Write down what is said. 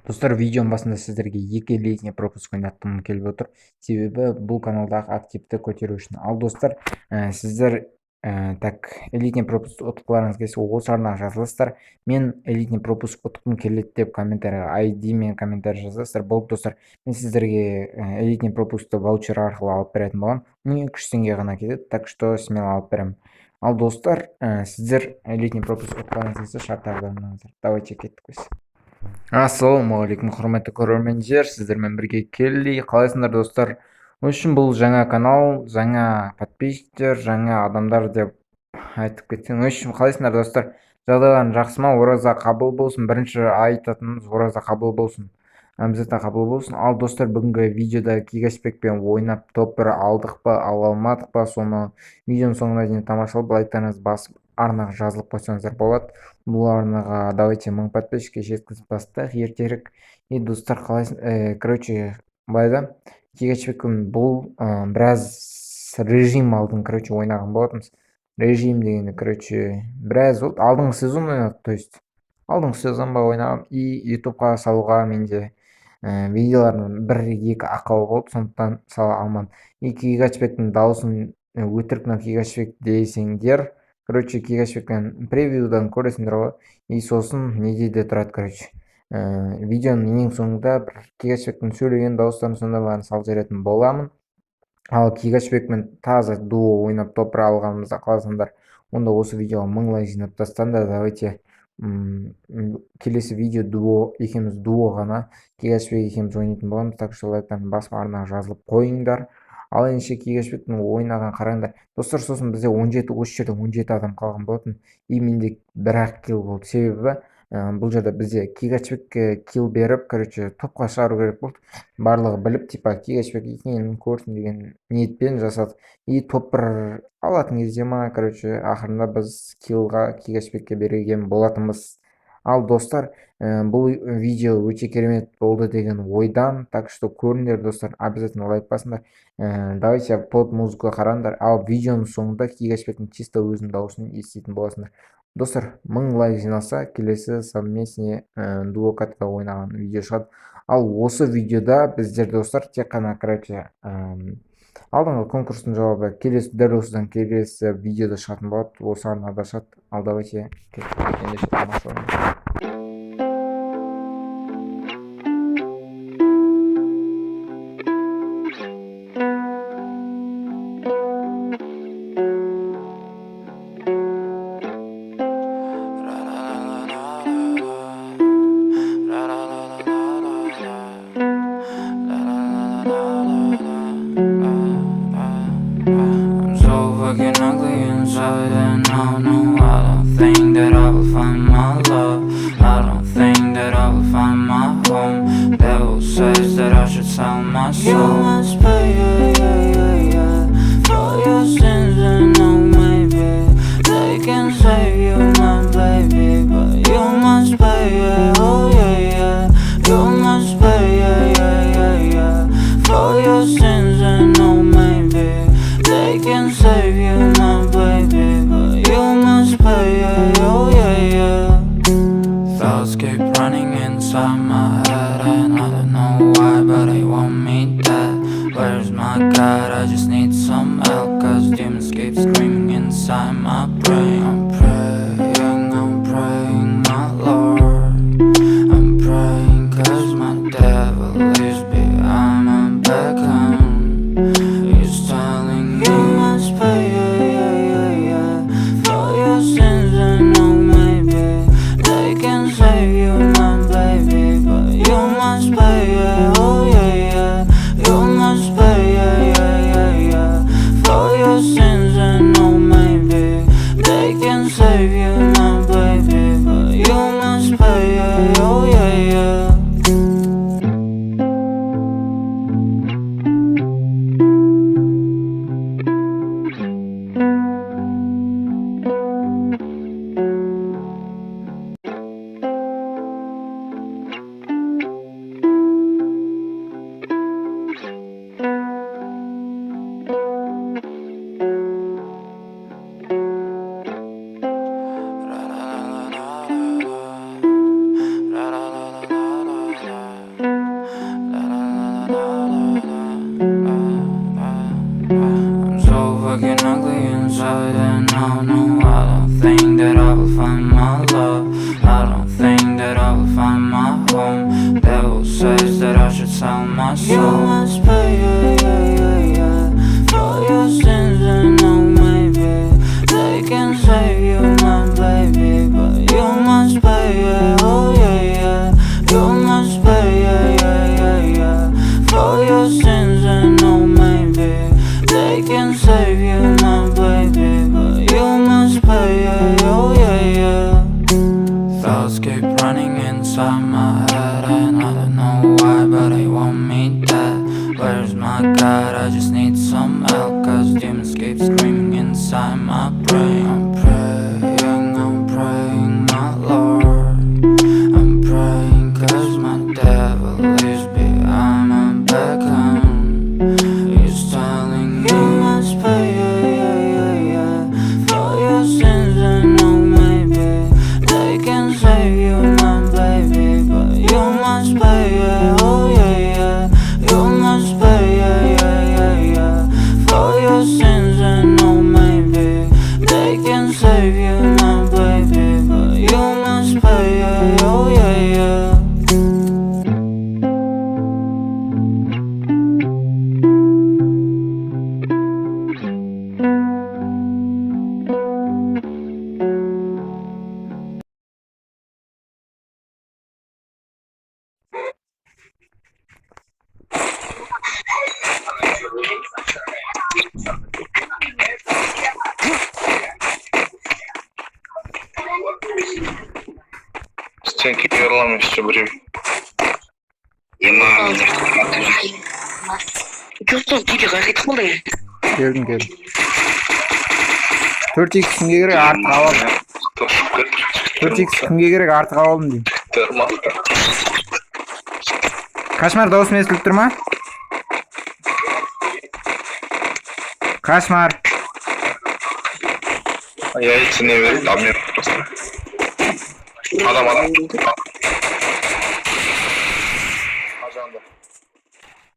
Достар, видеоның басында сіздерге екі летний пропуск ойнатқым келіп отыр. Себебі бұл каналдағы активті көтеру үшін. Ал достар, сіздер элитный пропуск ұтқыларыңыз келсе, осы арнаға жазыласыздар. Мен элитный пропуск ұтқым келеді деп комментарийға ID мен комментарий жазасыздар. Болды достар, мен сіздерге элитный пропускты ваучер арқылы алып беретін боламын. 1300 теңге ғана кетеді, так что смело алып беремін. Ал достар, сіздер элитный пропуск ұтқыларыңыз келсе, шарттарды орындаңыздар. Давайте кеттік біз. Ассалаумағалейкум, құрметті көрермендер, сіздермен бірге Келли. Қалайсыңдар достар? Үшін бұл жаңа канал, жаңа подписчиктер, жаңа адамдар деп айтып кетсең. Үшін қалайсыңдар достар? Жағдайларың жақсы ма? Ораза қабыл болсын. Бірінші айтатынымыз ораза қабыл болсын. Обязательно қабыл болсын. Ал достар, бүгінгі видеода Гигаспекпен ойнап топ-1 алдық па, ала алмадық па, соны видеоның соңына дейін тамашалап, лайктарыңызды басып, арнаға жазылып қойсаңыздар болады. Бұл арнаға давайте 1000 подписчикке жеткізіп бастайық ертерек. И достар, қалайсың? Короче, былайда Гигаспекпен бұл біраз режим алдың, короче, ойнаған болатынбыз. Режим дегенде, короче, біраз болды. Алдыңғы сезон ойнадық, то есть алдыңғы сезонба ойнағам. И ютубқа салуға менде видеолардың 1-2 ақауы болды, сондықтан сала алмадым. И Гигаспектің дауысын өтірік Гигаспек десеңдер, короче, Гигаспектен превьюдан көресіңдер ғой. И сосын неде де тұрады, короче. Видеоның ең соңында бір Гигаспектің сөйлеген дауыстарын сондайларын салып жіберетін боламын. Ал Гигаспекмен таза дуо ойнап топ-1 алғанымызда қаласаңдар, онда осы видеоға 1000 лайк жинап тастаңдар. Давайте келесі видео дуо, екеуміз дуо ғана Гигаспек екеуміз ойнайтын боламыз. Так что лайктарын басып арнаға жазылып қойыңдар. Ал ендеше Гигаспектің ойнаған қараңдар. Достар, сосын бізде 17, осы жерде 17 адам қалған болатын. И менде бір-ақ килл болды. Себебі бұл жерде бізде Гигаспекке килл беріп, короче, топқа шығару керек болды. Барлығы біліп, типа Гигаспек екенін көрсін деген ниетпен жасадық. И топ-1 алатын кезде ма, короче, ақырында біз киллға Гигаспекке берген болатынбыз. Ал достар, бұл видео өте керемет болды деген ойдан, так что көріңдер достар, обязательно лайк басыңдар. Давайте под музыка қараңдар. Ал видеоның соңында Гигаспектің чисто өзінің дауысын еститін боласыңдар. Достар, 1000 лайк жиналса, келесі совместный дуо катка ойнаған видео шығады. Ал осы видеода біздер достар тек қана, короче, алдыңғы конкурстың жауабы келесі дәл осыдан келесі видеода шығатын болады. Осы арнада шығады. Ал давайте ендеше тамашалайық. I'm so fucking ugly inside, and I know I don't think that I will find my love. I don't think that I will find my home. Devil says that I should sell my soul. You must pay, for your sins, and no, maybe they can save you, my baby, but you must pay, oh yeah. You must pay, for your sins, and no, maybe they can save you, my baby, but you must pay, oh yeah. Thoughts keep running inside my head, and I don't know why, but they want me dead. Where's my God? I just need some help, cause demons keep screaming inside my brain. I'm praying, my Lord. I'm praying cause my devil is behind my back home. He's telling you must pay, for your sins, and no, maybe they can save you, my baby, but find my home. Devil says that I should sell my soul. You must pay, for your sins, and no, maybe they can save you, my baby, but you must pay, oh yeah. You must pay, for your sins, and no, maybe they can save you, my baby, but you must pay, oh yeah. Thoughts keep running inside my head, and I don't know why, but they want me dead. Where's my God? I just need some help, cause demons keep screaming inside my brain. I'm praying, my Lord. I'm praying cause my devil is behind my back, he's telling me you must pay, for your sins, and no, maybe they can save you, my baby, but you must pay, oh yeah. You must pay, for your sins, and no, maybe they can save you, my baby, but you must pay, oh yeah. Стенки не верламый все время. Чувствую, видео қажет қылды. Келдім. 4x кімге керек, артық алалым. 4x кімге керек, артық алалым деймін. Кошмар, дауысым естіліп тұр ма? Кошмар. Я яйца не верю, там нет просто. Адам.